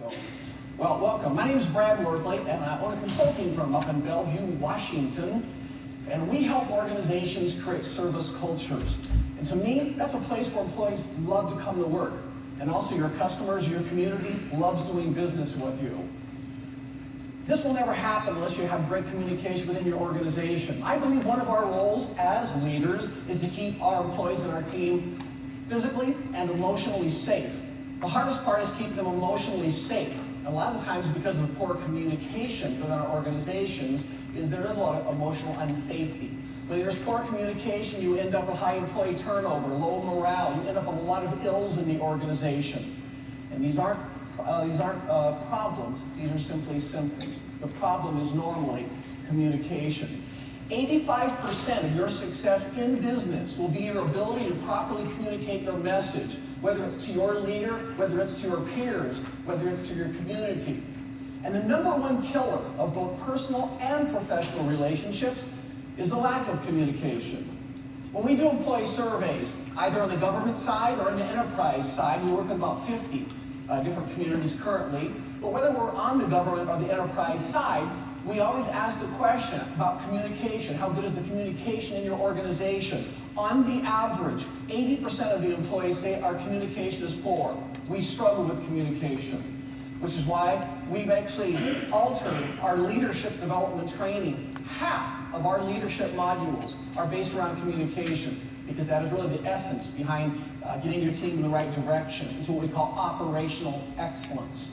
goes. Well, welcome. My name is Brad Worthley, and I own a consulting firm up in Bellevue, Washington. And we help organizations create service cultures. And to me, that's a place where employees love to come to work. And also your customers, your community loves doing business with you. This will never happen unless you have great communication within your organization. I believe one of our roles as leaders is to keep our employees and our team physically and emotionally safe. The hardest part is keeping them emotionally safe. A lot of the times, because of the poor communication within our organizations, there is a lot of emotional unsafety. When there's poor communication, you end up with high employee turnover, low morale. You end up with a lot of ills in the organization. And these aren't problems. These are simply symptoms. The problem is normally communication. 85% of your success in business will be your ability to properly communicate your message, whether it's to your leader, whether it's to your peers, whether it's to your community. And the #1 killer of both personal and professional relationships is the lack of communication. When we do employee surveys, either on the government side or on the enterprise side, we work with about 50 different communities currently, but whether we're on the government or the enterprise side, we always ask the question about communication. How good is the communication in your organization? On the average, 80% of the employees say our communication is poor. We struggle with communication, which is why we've actually altered our leadership development training. Half of our leadership modules are based around communication, because that is really the essence behind getting your team in the right direction. It's what we call operational excellence.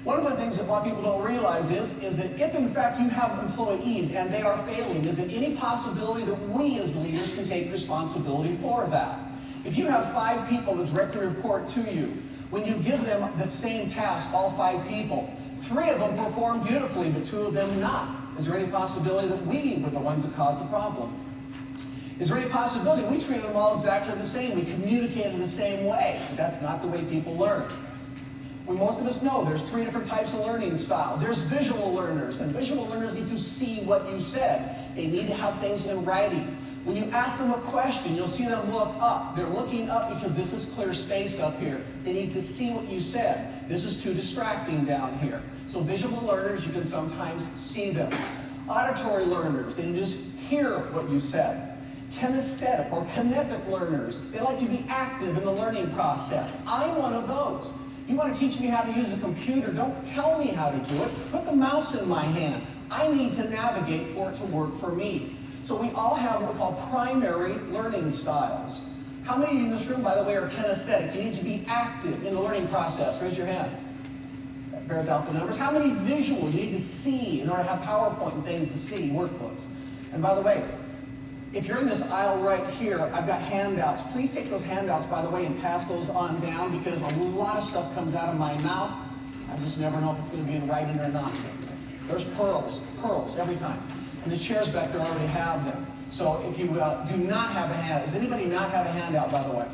One of the things that a lot of people don't realize is that if in fact you have employees and they are failing, is it any possibility that we as leaders can take responsibility for that? If you have 5 people that directly report to you, when you give them the same task, all 5 people, 3 of them perform beautifully, but 2 of them not. Is there any possibility that we were the ones that caused the problem? Is there any possibility we treated them all exactly the same? We communicated the same way. That's not the way people learn. Most of us know there's 3 different types of learning styles. There's visual learners, and visual learners need to see what you said. They need to have things in writing. When you ask them a question, you'll see them look up. They're looking up because this is clear space up here. They need to see what you said. This is too distracting down here. So visual learners, you can sometimes see them. Auditory learners, they just hear what you said. Kinesthetic or kinetic learners, they like to be active in the learning process. I'm one of those. You want to teach me how to use a computer, don't tell me how to do it. Put the mouse in my hand. I need to navigate for it to work for me. So we all have what we call primary learning styles. How many of you in this room, by the way, are kinesthetic? You need to be active in the learning process. Raise your hand. That bears out the numbers. How many visual? You need to see in order to have PowerPoint and things to see, workbooks. And by the way, if you're in this aisle right here, I've got handouts. Please take those handouts, by the way, and pass those on down, because a lot of stuff comes out of my mouth. I just never know if it's going to be in writing or not. There's pearls every time. And the chairs back there already have them. So if you do not have a handout, does anybody not have a handout, by the way?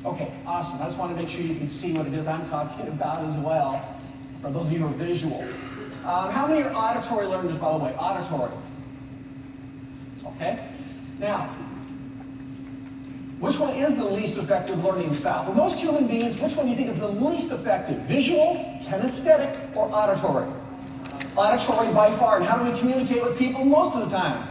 Okay, awesome. I just want to make sure you can see what it is I'm talking about as well, for those of you who are visual. How many are auditory learners, by the way? Auditory. Okay? Now, which one is the least effective learning style? For most human beings, which one do you think is the least effective? Visual, kinesthetic, or auditory? Auditory by far. And how do we communicate with people most of the time?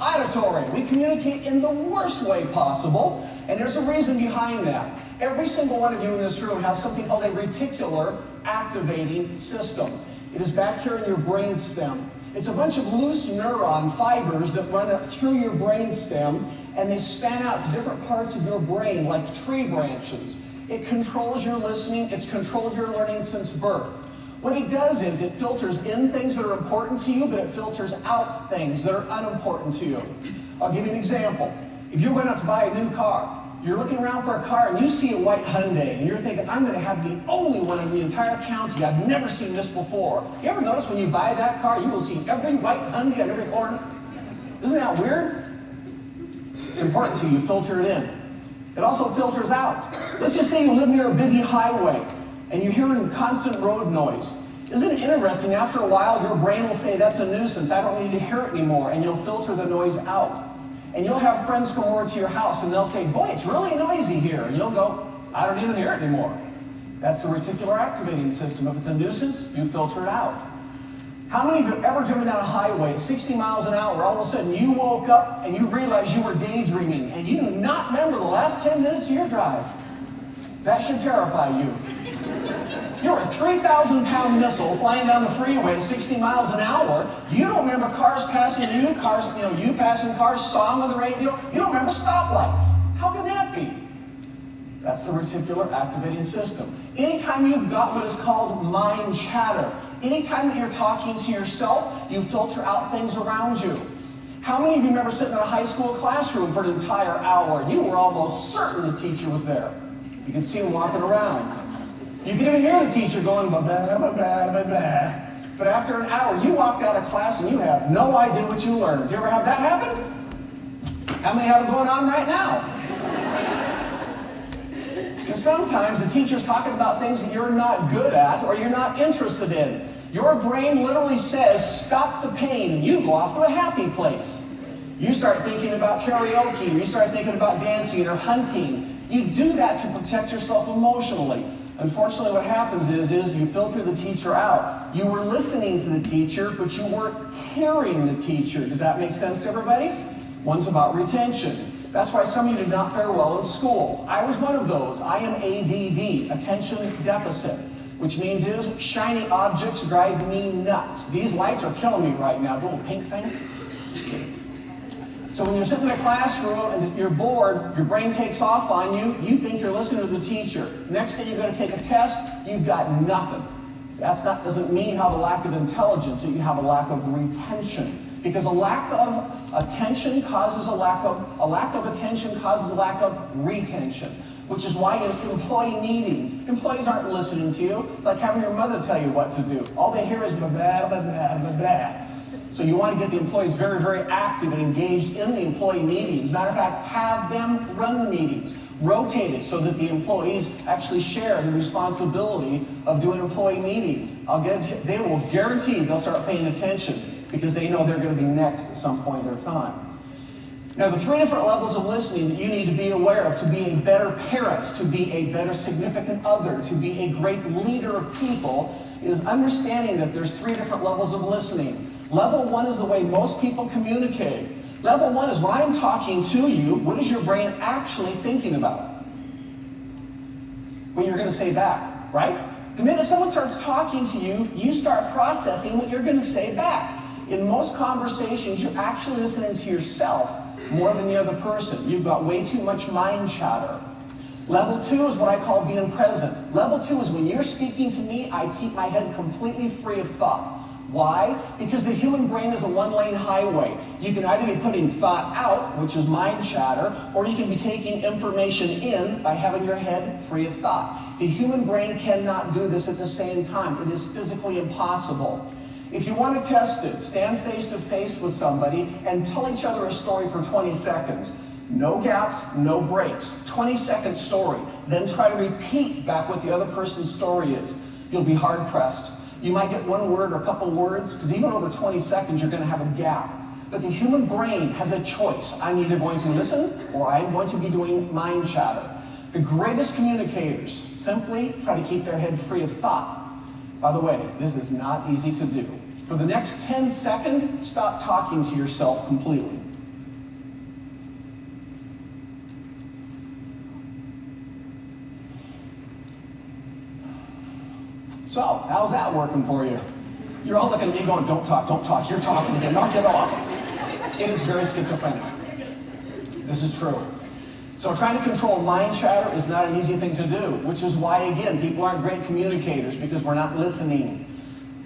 Auditory. We communicate in the worst way possible, and there's a reason behind that. Every single one of you in this room has something called a reticular activating system. It is back here in your brain stem. It's a bunch of loose neuron fibers that run up through your brain stem, and they span out to different parts of your brain like tree branches. It controls your listening. It's controlled your learning since birth. What it does is it filters in things that are important to you, but it filters out things that are unimportant to you. I'll give you an example. If you're going out to buy a new car, you're looking around for a car and you see a white Hyundai, and you're thinking, I'm going to have the only one in the entire county. I've never seen this before. You ever notice when you buy that car, you will see every white Hyundai on every corner? Isn't that weird? It's important to you. Filter it in. It also filters out. Let's just say you live near a busy highway and you're hearing constant road noise. Isn't it interesting? After a while, your brain will say, that's a nuisance. I don't need to hear it anymore. And you'll filter the noise out. And you'll have friends come over to your house and they'll say, boy, it's really noisy here. And you'll go, I don't even hear it anymore. That's the reticular activating system. If it's a nuisance, you filter it out. How many of you have ever driven down a highway at 60 miles an hour, all of a sudden you woke up and you realized you were daydreaming and you do not remember the last 10 minutes of your drive? That should terrify you. You're a 3,000-pound missile flying down the freeway at 60 miles an hour. You don't remember cars passing you, you passing cars, song on the radio. You don't remember stoplights. How can that be? That's the reticular activating system. Anytime you've got what is called mind chatter, anytime that you're talking to yourself, you filter out things around you. How many of you remember sitting in a high school classroom for an entire hour? You were almost certain the teacher was there. You could see him walking around. You could even hear the teacher going, blah, blah, blah, blah, blah, blah. But after an hour, you walked out of class and you have no idea what you learned. Do you ever have that happen? How many have it going on right now? Because sometimes the teacher's talking about things that you're not good at or you're not interested in. Your brain literally says, stop the pain, and you go off to a happy place. You start thinking about karaoke, or you start thinking about dancing or hunting. You do that to protect yourself emotionally. Unfortunately, what happens is you filter the teacher out. You were listening to the teacher, but you weren't hearing the teacher. Does that make sense to everybody? One's about retention. That's why some of you did not fare well in school. I was one of those. I am ADD, attention deficit, which means shiny objects drive me nuts. These lights are killing me right now. The little pink things. Just kidding. So when you're sitting in a classroom and you're bored, your brain takes off on you, you think you're listening to the teacher. Next day you're going to take a test, you've got nothing. Doesn't mean you have a lack of intelligence, that you have a lack of retention. Because a lack of attention causes a lack of attention causes a lack of retention. Which is why in employee meetings, employees aren't listening to you. It's like having your mother tell you what to do. All they hear is blah, blah, blah, blah, blah, blah. So you want to get the employees very, very active and engaged in the employee meetings. Matter of fact, have them run the meetings. Rotate it so that the employees actually share the responsibility of doing employee meetings. They will guarantee they'll start paying attention because they know they're going to be next at some point in their time. Now, the three different levels of listening that you need to be aware of to be a better parent, to be a better significant other, to be a great leader of people is understanding that there's three different levels of listening. Level one is the way most people communicate. Level one is when I'm talking to you, what is your brain actually thinking about? What you're going to say back, right? The minute someone starts talking to you, you start processing what you're going to say back. In most conversations, you're actually listening to yourself more than the other person. You've got way too much mind chatter. Level two is what I call being present. Level two is when you're speaking to me, I keep my head completely free of thought. Why? Because the human brain is a one-lane highway. You can either be putting thought out, which is mind chatter, or you can be taking information in by having your head free of thought. The human brain cannot do this at the same time. It is physically impossible. If you want to test it, stand face to face with somebody and tell each other a story for 20 seconds. No gaps, no breaks. 20-second story. Then try to repeat back what the other person's story is. You'll be hard-pressed. You might get one word or a couple words, because even over 20 seconds, you're going to have a gap. But the human brain has a choice. I'm either going to listen or I'm going to be doing mind chatter. The greatest communicators simply try to keep their head free of thought. By the way, this is not easy to do. For the next 10 seconds, stop talking to yourself completely. So, how's that working for you? You're all looking at me going, don't talk, you're talking again, knock it off. It is very schizophrenic. This is true. So trying to control mind chatter is not an easy thing to do, which is why, again, people aren't great communicators because we're not listening.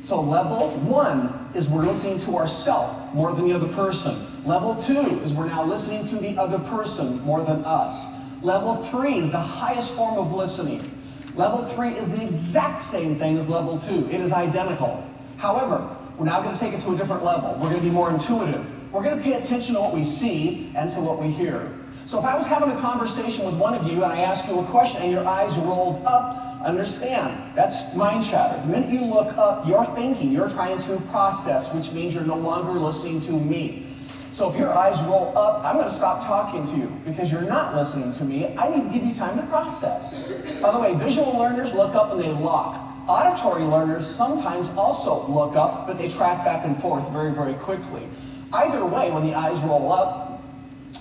So level one is we're listening to ourselves more than the other person. Level two is we're now listening to the other person more than us. Level three is the highest form of listening. Level three is the exact same thing as level two. It is identical. However, we're now going to take it to a different level. We're going to be more intuitive. We're going to pay attention to what we see and to what we hear. So if I was having a conversation with one of you and I asked you a question and your eyes rolled up, understand, that's mind chatter. The minute you look up, you're thinking, you're trying to process, which means you're no longer listening to me. So if your eyes roll up, I'm going to stop talking to you because you're not listening to me. I need to give you time to process. By the way, visual learners look up and they lock. Auditory learners sometimes also look up, but they track back and forth very, very quickly. Either way, when the eyes roll up,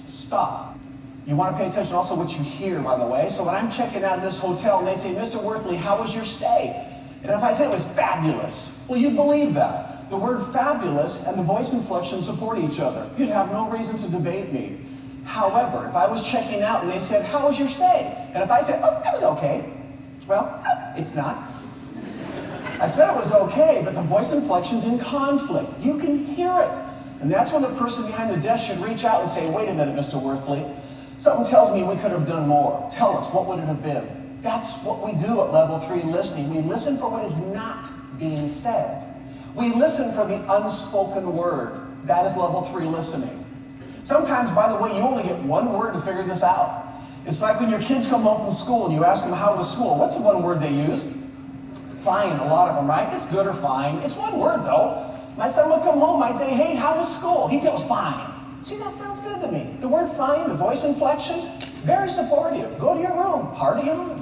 stop. You want to pay attention also what you hear, by the way. So when I'm checking out of this hotel and they say, Mr. Worthley, how was your stay? And if I say it was fabulous, well, you believe that. The word fabulous and the voice inflection support each other. You'd have no reason to debate me. However, if I was checking out and they said, how was your stay? And if I said, oh, it was okay. Well, it's not. I said it was okay, but the voice inflection's in conflict. You can hear it. And that's when the person behind the desk should reach out and say, wait a minute, Mr. Worthley. Something tells me we could have done more. Tell us, what would it have been? That's what we do at level 3 listening. We listen for what is not being said. We listen for the unspoken word. That is level 3 listening. Sometimes, by the way, you only get one word to figure this out. It's like when your kids come home from school and you ask them, how was school? What's the one word they use? Fine, a lot of them, right? It's good or fine. It's one word, though. My son would come home, I'd say, hey, how was school? He'd say, it was fine. See, that sounds good to me. The word fine, the voice inflection, very supportive. Go to your room, party on.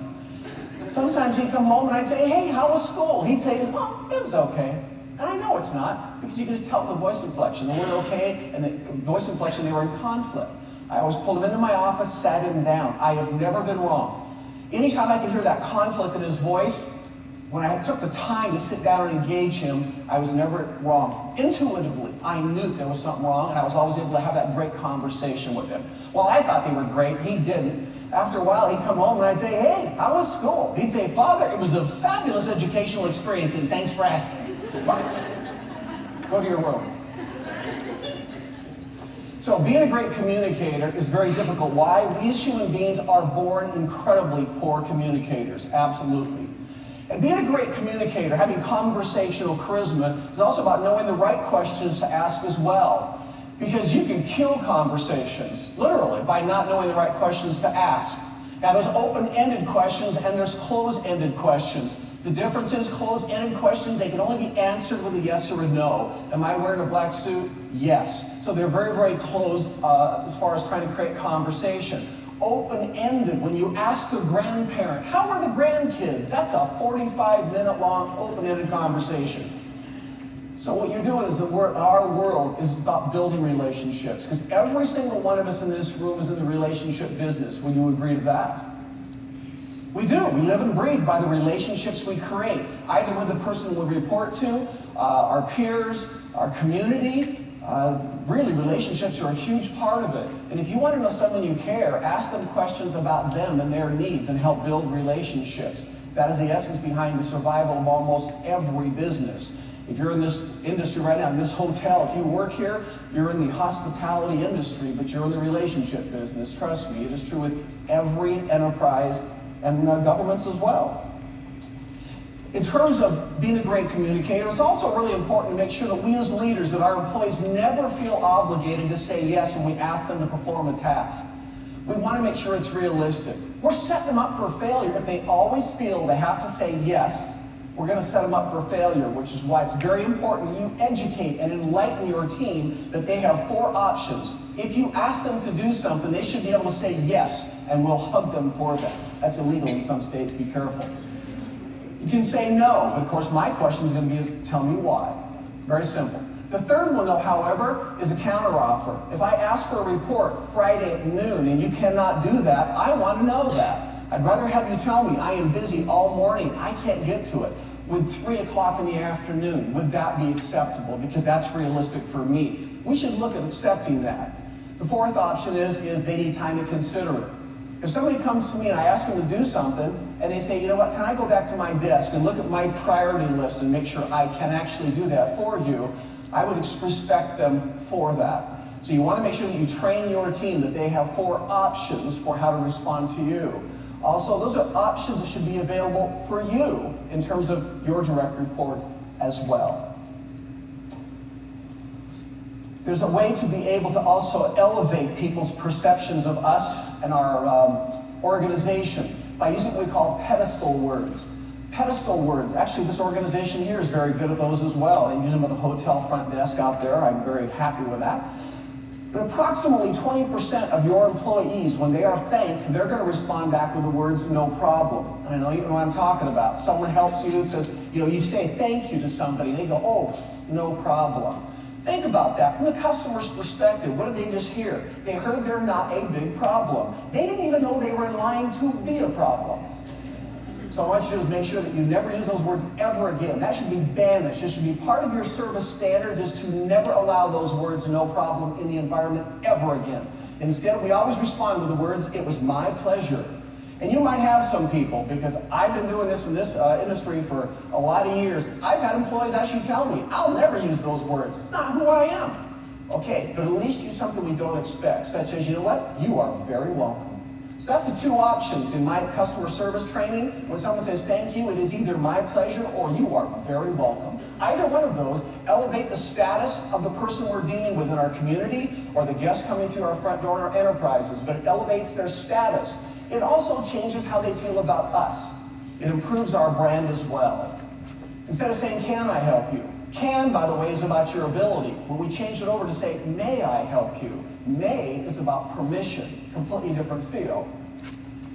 Sometimes he'd come home and I'd say, hey, how was school? He'd say, oh, it was okay. And I know it's not, because you can just tell the voice inflection. The word okay and the voice inflection, they were in conflict. I always pulled him into my office, sat him down. I have never been wrong. Anytime I could hear that conflict in his voice, when I took the time to sit down and engage him, I was never wrong. Intuitively, I knew there was something wrong, and I was always able to have that great conversation with him. Well, I thought they were great. He didn't. After a while, he'd come home and I'd say, hey, how was school? He'd say, Father, it was a fabulous educational experience, and thanks for asking. Go to your room. So being a great communicator is very difficult. Why? We as human beings are born incredibly poor communicators. Absolutely. And being a great communicator, having conversational charisma, is also about knowing the right questions to ask as well. Because you can kill conversations, literally, by not knowing the right questions to ask. Now, there's open-ended questions and there's closed-ended questions. The difference is closed-ended questions, they can only be answered with a yes or a no. Am I wearing a black suit? Yes. So they're very, very closed as far as trying to create conversation. Open-ended, when you ask a grandparent, how are the grandkids? That's a 45-minute long open-ended conversation. So what you're doing is our world is about building relationships, because every single one of us in this room is in the relationship business. Would you agree to that? We do. We live and breathe by the relationships we create, either with the person we report to, our peers, our community. Really, relationships are a huge part of it. And if you want to know someone you care, ask them questions about them and their needs and help build relationships. That is the essence behind the survival of almost every business. If you're in this industry right now, in this hotel, if you work here, you're in the hospitality industry, but you're in the relationship business. Trust me, it is true with every enterprise and governments as well. In terms of being a great communicator, it's also really important to make sure that we as leaders, that our employees never feel obligated to say yes when we ask them to perform a task. We want to make sure it's realistic. We're setting them up for failure. If they always feel they have to say yes, we're going to set them up for failure, which is why it's very important you educate and enlighten your team that they have 4 options. If you ask them to do something, they should be able to say yes, and we'll hug them for that. That's illegal in some states, be careful. You can say no, but of course my question is going to be, tell me why. Very simple. The third one, though, however, is a counteroffer. If I ask for a report Friday at noon and you cannot do that, I want to know that. I'd rather have you tell me I am busy all morning, I can't get to it. Would 3 o'clock in the afternoon, would that be acceptable? Because that's realistic for me. We should look at accepting that. The fourth option is they need time to consider it. If somebody comes to me and I ask them to do something, and they say, you know what, can I go back to my desk and look at my priority list and make sure I can actually do that for you, I would respect them for that. So you want to make sure that you train your team that they have 4 options for how to respond to you. Also, those are options that should be available for you in terms of your direct report as well. There's a way to be able to also elevate people's perceptions of us and our organization by using what we call pedestal words. Pedestal words, actually this organization here is very good at those as well. They use them at the hotel front desk out there. I'm very happy with that. But approximately 20% of your employees, when they are thanked, they're going to respond back with the words, no problem. And I know you know what I'm talking about. Someone helps you, it says, you say thank you to somebody, and they go, oh, no problem. Think about that. From the customer's perspective, what did they just hear? They heard they're not a big problem. They didn't even know they were in line to be a problem. So I want you to make sure that you never use those words ever again. That should be banished. It should be part of your service standards is to never allow those words, no problem, in the environment ever again. Instead, we always respond with the words, it was my pleasure. And you might have some people, because I've been doing this in this industry for a lot of years. I've had employees actually tell me, I'll never use those words. It's not who I am. Okay, but at least use something we don't expect, such as, you know what? You are very welcome. So that's the two options in my customer service training. When someone says thank you, it is either my pleasure or you are very welcome. Either one of those elevate the status of the person we're dealing with in our community or the guest coming to our front door in our enterprises, but it elevates their status. It also changes how they feel about us. It improves our brand as well. Instead of saying, can I help you? Can, by the way, is about your ability. When we change it over to say, may I help you? May is about permission, completely different feel.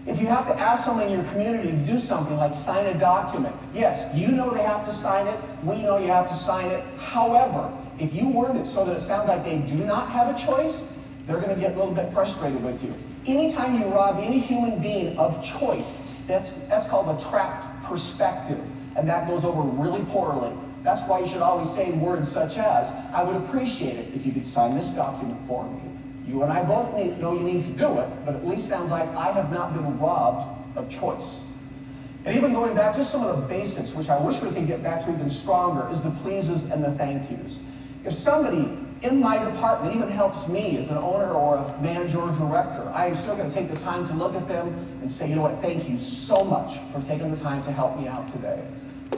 If you have to ask someone in your community to do something like sign a document, yes, you know they have to sign it, we know you have to sign it. However, if you word it so that it sounds like they do not have a choice, they're going to get a little bit frustrated with you. Anytime you rob any human being of choice, that's called a trapped perspective, and that goes over really poorly. That's why you should always say words such as, I would appreciate it if you could sign this document for me. You and I both know you need to do it, but at least sounds like I have not been robbed of choice. And even going back to some of the basics, which I wish we could get back to even stronger, is the pleases and the thank yous. If somebody in my department even helps me as an owner or a manager or director, I am still going to take the time to look at them and say, you know what, thank you so much for taking the time to help me out today.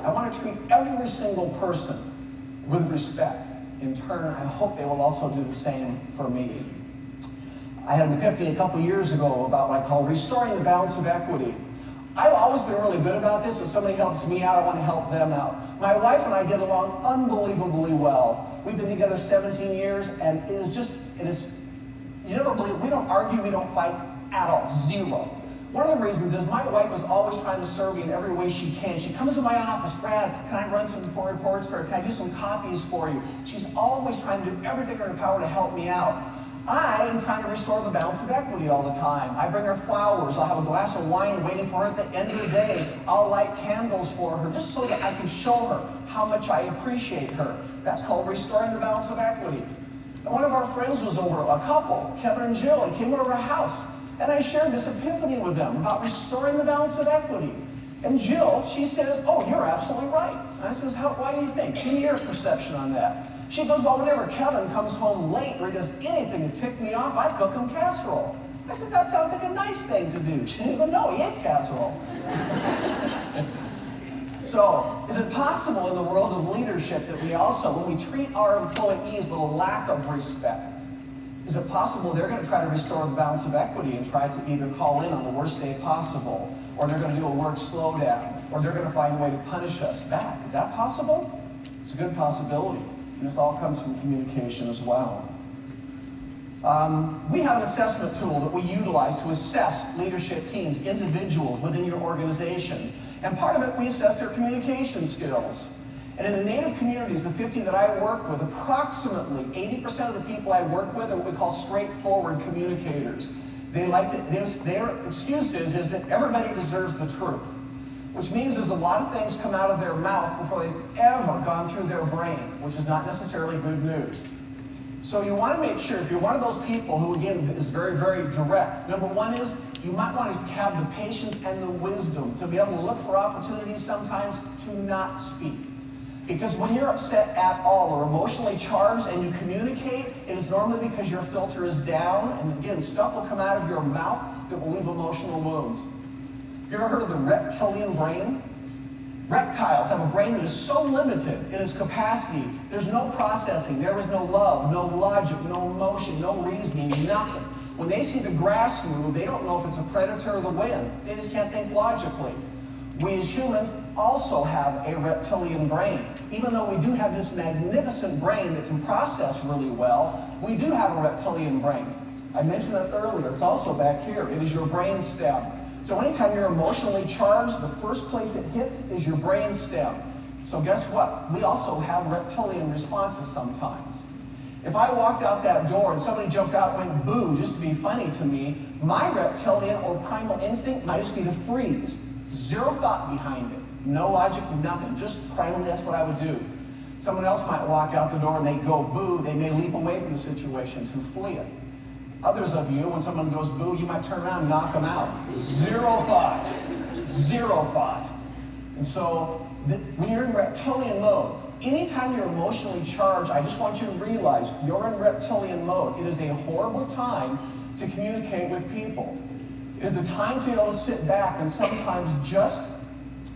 I want to treat every single person with respect. In turn, I hope they will also do the same for me. I had an epiphany a couple years ago about what I call restoring the balance of equity. I've always been really good about this. If somebody helps me out, I want to help them out. My wife and I get along unbelievably well. We've been together 17 years, and it is, you never believe, we don't argue, we don't fight at all, zero. One of the reasons is my wife is always trying to serve me in every way she can. She comes to my office, Brad, can I run some reports for you? Can I do some copies for you? She's always trying to do everything in her power to help me out. I am trying to restore the balance of equity all the time. I bring her flowers. I'll have a glass of wine waiting for her at the end of the day. I'll light candles for her just so that I can show her how much I appreciate her. That's called restoring the balance of equity. And one of our friends was over, a couple, Kevin and Jill, and came over our house. And I shared this epiphany with them about restoring the balance of equity. And Jill, she says, oh, you're absolutely right. And I says, why do you think? Give me your perception on that. She goes, well, whenever Kevin comes home late or he does anything to tick me off, I cook him casserole. I said, that sounds like a nice thing to do. She goes, no, he hates casserole. So, is it possible in the world of leadership that we also, when we treat our employees with a lack of respect, is it possible they're going to try to restore the balance of equity and try to either call in on the worst day possible, or they're going to do a work slowdown, or they're going to find a way to punish us back? Is that possible? It's a good possibility. And this all comes from communication as well. We have an assessment tool that we utilize to assess leadership teams, individuals within your organizations. And part of it, we assess their communication skills. And in the Native communities, the 50 that I work with, approximately 80% of the people I work with are what we call straightforward communicators. Their excuse is that everybody deserves the truth, which means there's a lot of things come out of their mouth before they've ever gone through their brain, which is not necessarily good news. So you want to make sure, if you're one of those people who, again, is very, very direct, number one is you might want to have the patience and the wisdom to be able to look for opportunities sometimes to not speak. Because when you're upset at all or emotionally charged and you communicate, it is normally because your filter is down, and again, stuff will come out of your mouth that will leave emotional wounds. Have you ever heard of the reptilian brain? Reptiles have a brain that is so limited in its capacity. There's no processing. There is no love, no logic, no emotion, no reasoning, nothing. When they see the grass move, they don't know if it's a predator or the wind. They just can't think logically. We as humans, also have a reptilian brain. Even though we do have this magnificent brain that can process really well, we do have a reptilian brain. I mentioned that earlier. It's also back here. It is your brain stem. So anytime you're emotionally charged, the first place it hits is your brain stem. So guess what? We also have reptilian responses sometimes. If I walked out that door and somebody jumped out and went boo just to be funny to me, my reptilian or primal instinct might just be to freeze. Zero thought behind it. No logic, nothing. Just primally, that's what I would do. Someone else might walk out the door and they go boo. They may leap away from the situation to flee it. Others of you, when someone goes boo, you might turn around and knock them out. Zero thought. Zero thought. And so, when you're in reptilian mode, anytime you're emotionally charged, I just want you to realize you're in reptilian mode. It is a horrible time to communicate with people. It is the time to be able to sit back and sometimes just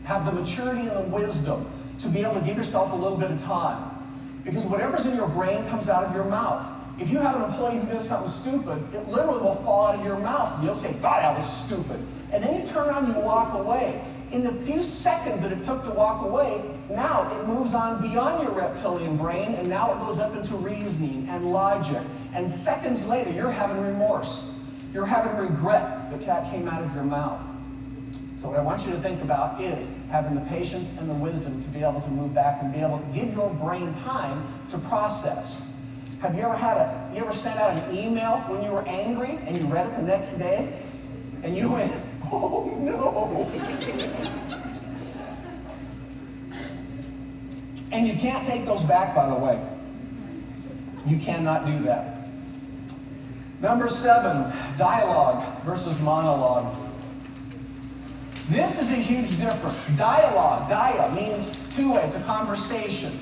have the maturity and the wisdom to be able to give yourself a little bit of time. Because whatever's in your brain comes out of your mouth. If you have an employee who does something stupid, it literally will fall out of your mouth. And you'll say, God, that was stupid. And then you turn around and you walk away. In the few seconds that it took to walk away, now it moves on beyond your reptilian brain, and now it goes up into reasoning and logic. And seconds later, you're having remorse. You're having regret that that came out of your mouth. So what I want you to think about is having the patience and the wisdom to be able to move back and be able to give your brain time to process. Have you ever sent out an email when you were angry and you read it the next day and you went, oh no. And you can't take those back, by the way. You cannot do that. Number 7, dialogue versus monologue. This is a huge difference. Dialogue, dia means two-way, it's a conversation.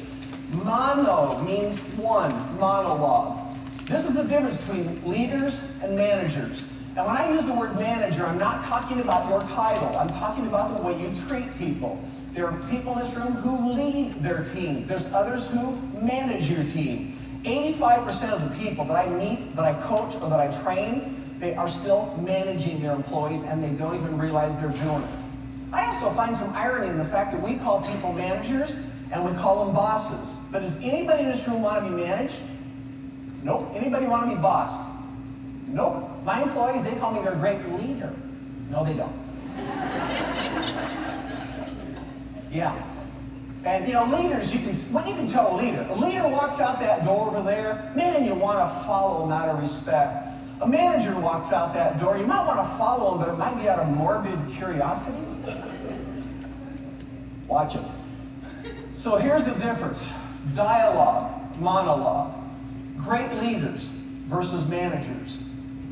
Mono means one, monologue. This is the difference between leaders and managers. And when I use the word manager, I'm not talking about your title. I'm talking about the way you treat people. There are people in this room who lead their team. There's others who manage your team. 85% of the people that I meet, that I coach, or that I train, they are still managing their employees and they don't even realize they're doing it. I also find some irony in the fact that we call people managers and we call them bosses. But does anybody in this room want to be managed? Nope. Anybody want to be bossed? Nope. My employees, they call me their great leader. No, they don't. Yeah. And you know, leaders, what you can tell a leader walks out that door over there, man, you want to follow them out of respect. A manager walks out that door, you might want to follow them, but it might be out of morbid curiosity. Watch it. So here's the difference. Dialogue, monologue. Great leaders versus managers.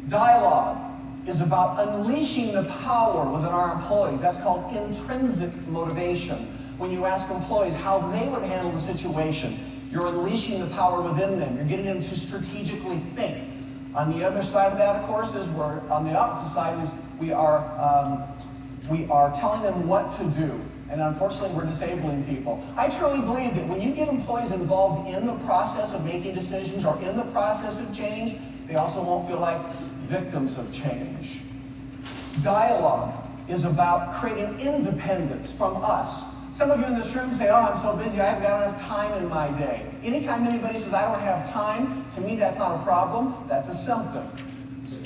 Dialogue is about unleashing the power within our employees. That's called intrinsic motivation. When you ask employees how they would handle the situation, you're unleashing the power within them. You're getting them to strategically think. On the other side of that, of course, is we're on the opposite side is we are telling them what to do. And unfortunately, we're disabling people. I truly believe that when you get employees involved in the process of making decisions or in the process of change, they also won't feel like victims of change. Dialogue is about creating independence from us. Some of you in this room say, oh, I'm so busy, I haven't got enough time in my day. Anytime anybody says, I don't have time, to me that's not a problem, that's a symptom.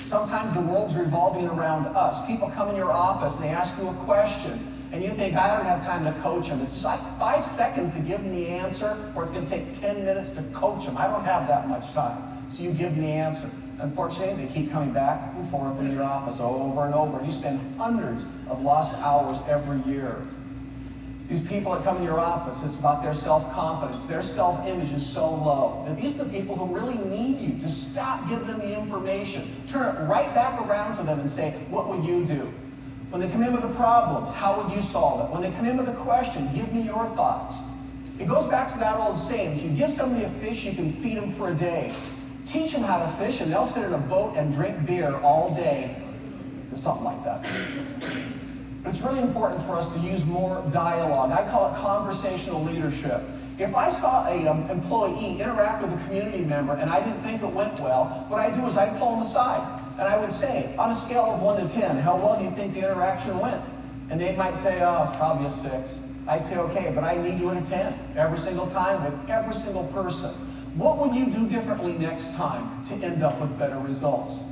Sometimes the world's revolving around us. People come in your office and they ask you a question, and you think, I don't have time to coach them. It's just like 5 seconds to give them the answer, or it's going to take 10 minutes to coach them. I don't have that much time. So you give them the answer. Unfortunately, they keep coming back and forth in your office over and over, and you spend hundreds of lost hours every year. These people that come in your office, it's about their self-confidence. Their self-image is so low. And these are the people who really need you to stop giving them the information. Turn it right back around to them and say, what would you do? When they come in with a problem, how would you solve it? When they come in with a question, give me your thoughts. It goes back to that old saying, if you give somebody a fish, you can feed them for a day. Teach them how to fish, and they'll sit in a boat and drink beer all day, or something like that. But it's really important for us to use more dialogue. I call it conversational leadership. If I saw an employee interact with a community member and I didn't think it went well, what I do is I pull them aside. And I would say, on a scale of 1 to 10, how well do you think the interaction went? And they might say, oh, it's probably a 6. I'd say, okay, but I need you to attend every single time with every single person. What would you do differently next time to end up with better results?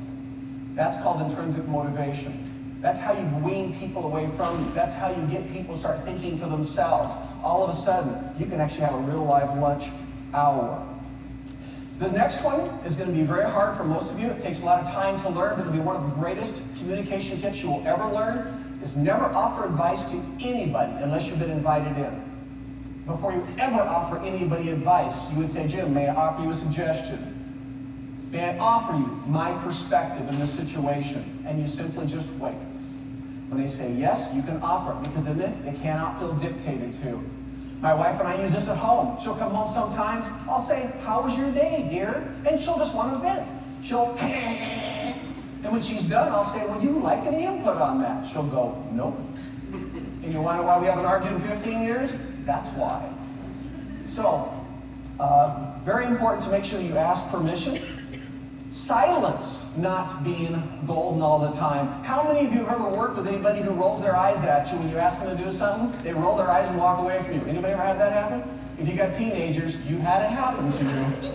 That's called intrinsic motivation. That's how you wean people away from you. That's how you get people to start thinking for themselves. All of a sudden, you can actually have a real live lunch hour. The next one is going to be very hard for most of you. It takes a lot of time to learn, but it'll be one of the greatest communication tips you will ever learn, is never offer advice to anybody unless you've been invited in. Before you ever offer anybody advice, you would say, Jim, may I offer you a suggestion? May I offer you my perspective in this situation? And you simply just wait. When they say yes, you can offer it, because then they cannot feel dictated to. My wife and I use this at home. She'll come home sometimes. I'll say, how was your day, dear? And she'll just want to vent. She'll, and when she's done, I'll say, would you like any input on that? She'll go, nope. And you wonder why we haven't argued in 15 years? That's why. So, very important to make sure that you ask permission. Silence not being golden all the time. How many of you have ever worked with anybody who rolls their eyes at you when you ask them to do something? They roll their eyes and walk away from you. Anybody ever had that happen? If you got teenagers, you've had it happen to you.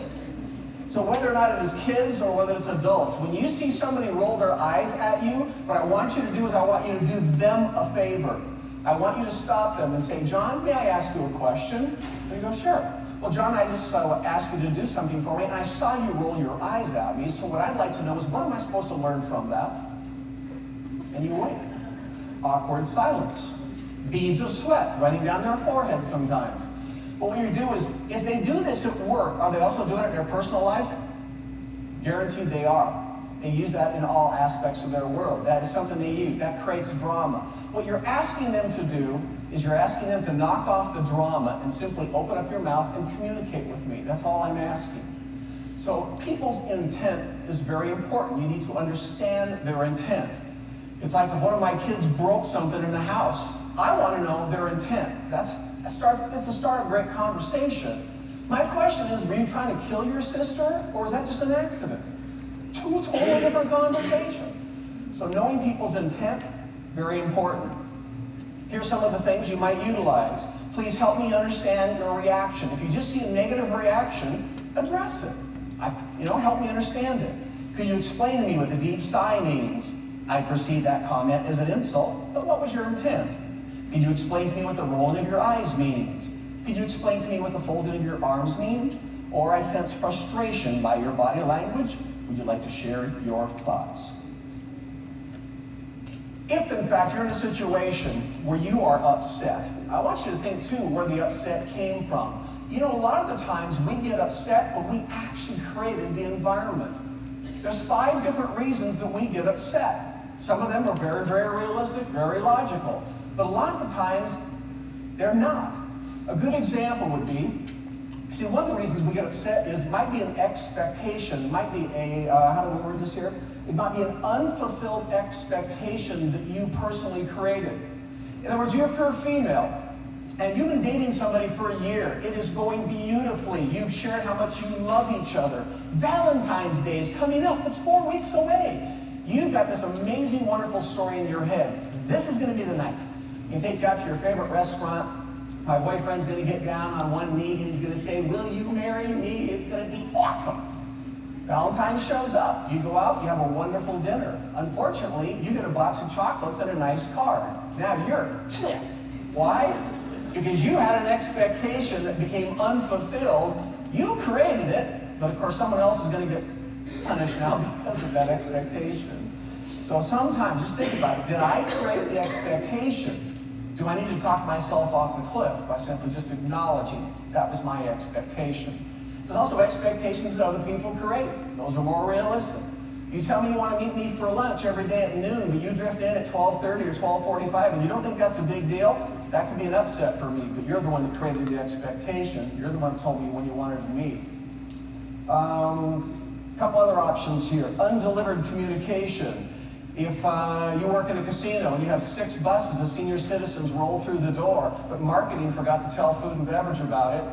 So whether or not it is kids or whether it's adults, when you see somebody roll their eyes at you, what I want you to do is I want you to do them a favor. I want you to stop them and say, John, may I ask you a question? And you go, sure. Well, John, I just asked you to do something for me, and I saw you roll your eyes at me, so what I'd like to know is, what am I supposed to learn from that? And you wait. Awkward silence. Beads of sweat running down their forehead sometimes. But what you do is, if they do this at work, are they also doing it in their personal life? Guaranteed they are. They use that in all aspects of their world. That is something they use. That creates drama. What you're asking them to do is you're asking them to knock off the drama and simply open up your mouth and communicate with me. That's all I'm asking. So people's intent is very important. You need to understand their intent. It's like if one of my kids broke something in the house, I want to know their intent. It's the start of a great conversation. My question is, were you trying to kill your sister, or was that just an accident? Two totally different conversations. So knowing people's intent, very important. Here's some of the things you might utilize. Please help me understand your reaction. If you just see a negative reaction, address it. Help me understand it. Could you explain to me what the deep sigh means? I perceive that comment as an insult, but what was your intent? Could you explain to me what the rolling of your eyes means? Could you explain to me what the folding of your arms means? Or I sense frustration by your body language. Would you like to share your thoughts? If, in fact, you're in a situation where you are upset, I want you to think, too, where the upset came from. A lot of the times we get upset, but we actually created the environment. There's 5 different reasons that we get upset. Some of them are very, very realistic, very logical. But a lot of the times, they're not. A good example would be, see, one of the reasons we get upset might be an expectation, might be how do we word this here? It might be an unfulfilled expectation that you personally created. In other words, if you're a female, and you've been dating somebody for a year, it is going beautifully. You've shared how much you love each other. Valentine's Day is coming up. It's 4 weeks away. You've got this amazing, wonderful story in your head. This is going to be the night. You can take you out to your favorite restaurant. My boyfriend's going to get down on one knee and he's going to say, will you marry me? It's going to be awesome. Valentine shows up. You go out, you have a wonderful dinner. Unfortunately, you get a box of chocolates and a nice card. Now you're ticked. Why? Because you had an expectation that became unfulfilled. You created it, but of course someone else is going to get punished now because of that expectation. So sometimes, just think about it. Did I create the expectation? Do I need to talk myself off the cliff by simply just acknowledging that was my expectation? There's also expectations that other people create. Those are more realistic. You tell me you want to meet me for lunch every day at noon, but you drift in at 12:30 or 12:45, and you don't think that's a big deal? That could be an upset for me, but you're the one that created the expectation. You're the one that told me when you wanted to meet. A couple other options here. Undelivered communication. If you work in a casino and you have 6 buses of senior citizens roll through the door, but marketing forgot to tell food and beverage about it,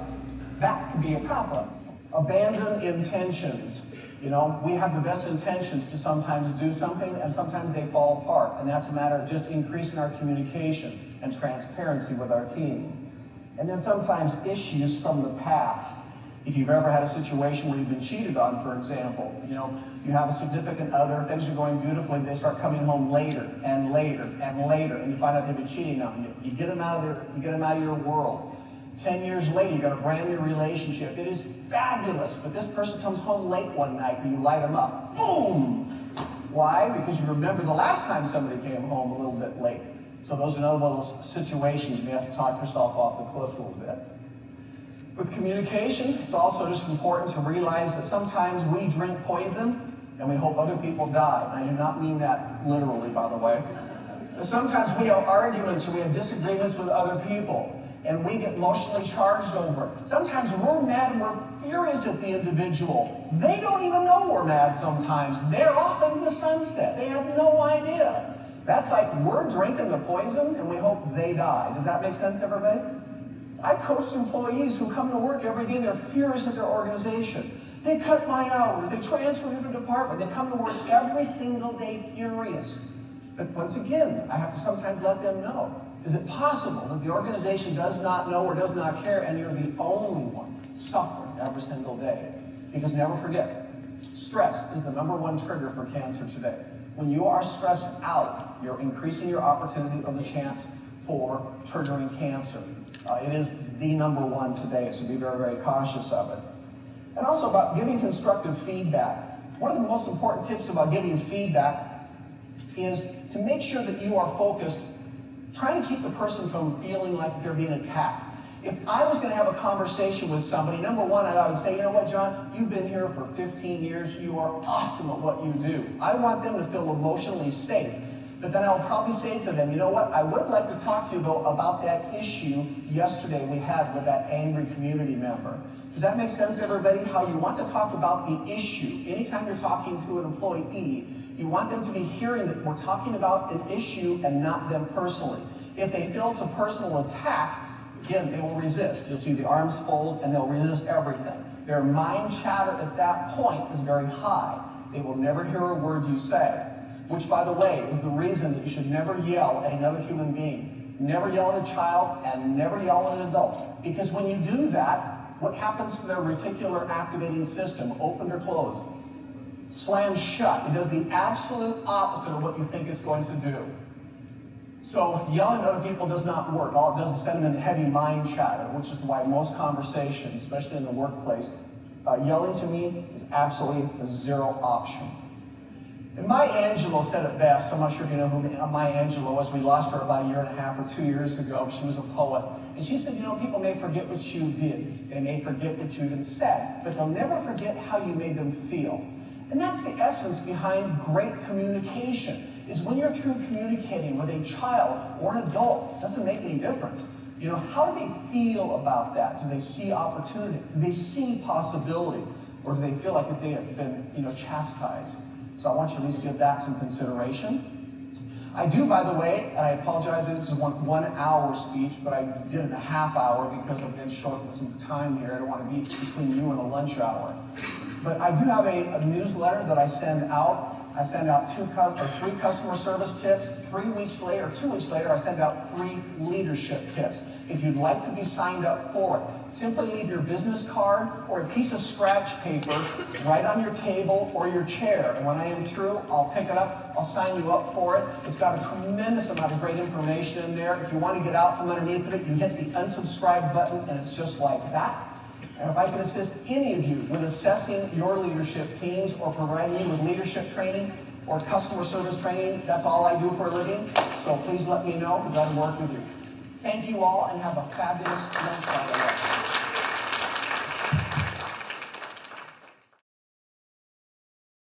that could be a problem. Abandoned intentions. We have the best intentions to sometimes do something, and sometimes they fall apart. And that's a matter of just increasing our communication and transparency with our team. And then sometimes issues from the past. If you've ever had a situation where you've been cheated on, for example, you have a significant other, things are going beautifully, they start coming home later and later and later, and you find out they've been cheating on you. You get them out of your world. 10 years later, you got a brand new relationship. It is fabulous, but this person comes home late one night and you light them up. Boom! Why? Because you remember the last time somebody came home a little bit late. So those are another one of those situations you have to talk yourself off the cliff a little bit. With communication, it's also just important to realize that sometimes we drink poison and we hope other people die. I do not mean that literally, by the way. But sometimes we have arguments or we have disagreements with other people and we get emotionally charged over it. Sometimes we're mad and we're furious at the individual. They don't even know we're mad sometimes. They're off into the sunset. They have no idea. That's like we're drinking the poison and we hope they die. Does that make sense to everybody? I've coached employees who come to work every day and they're furious at their organization. They cut my hours, they transfer to a different department, they come to work every single day furious. But once again, I have to sometimes let them know, is it possible that the organization does not know or does not care and you're the only one suffering every single day? Because never forget, stress is the #1 trigger for cancer today. When you are stressed out, you're increasing your opportunity or the chance for triggering cancer. It is the #1 today, so be very, very cautious of it. And also about giving constructive feedback. One of the most important tips about giving feedback is to make sure that you are focused, trying to keep the person from feeling like they're being attacked. If I was going to have a conversation with somebody, #1, I would say, you know what, John, you've been here for 15 years. You are awesome at what you do. I want them to feel emotionally safe. But then I'll probably say to them, you know what, I would like to talk to you, though, about that issue yesterday we had with that angry community member. Does that make sense to everybody? How you want to talk about the issue. Anytime you're talking to an employee, you want them to be hearing that we're talking about an issue and not them personally. If they feel it's a personal attack, again, they will resist. You'll see the arms fold and they'll resist everything. Their mind chatter at that point is very high. They will never hear a word you say. Which, by the way, is the reason that you should never yell at another human being. Never yell at a child and never yell at an adult. Because when you do that, what happens to their reticular activating system, opened or closed? Slams shut. It does the absolute opposite of what you think it's going to do. So yelling at other people does not work. All it does is send them into heavy mind chatter, which is why most conversations, especially in the workplace, yelling to me is absolutely a zero option. And Maya Angelou said it best. I'm not sure if you know who Maya Angelou was. We lost her about 1.5 or 2 years ago. She was a poet. And she said, people may forget what you did. They may forget what you even said, but they'll never forget how you made them feel. And that's the essence behind great communication, is when you're through communicating with a child or an adult, it doesn't make any difference. How do they feel about that? Do they see opportunity? Do they see possibility? Or do they feel like that they have been, chastised? So I want you to at least give that some consideration. I do, by the way, and I apologize that this is one hour speech, but I did it a half hour because I've been short with some time here. I don't want to be between you and a lunch hour. But I do have a newsletter that I send out. I send out 3 customer service tips. 2 weeks later, I send out 3 leadership tips. If you'd like to be signed up for it, simply leave your business card or a piece of scratch paper right on your table or your chair. And when I am through, I'll pick it up, I'll sign you up for it. It's got a tremendous amount of great information in there. If you want to get out from underneath it, you hit the unsubscribe button and it's just like that. And if I can assist any of you with assessing your leadership teams or providing you with leadership training or customer service training, that's all I do for a living. So please let me know because I'll work with you. Thank you all and have a fabulous lunch.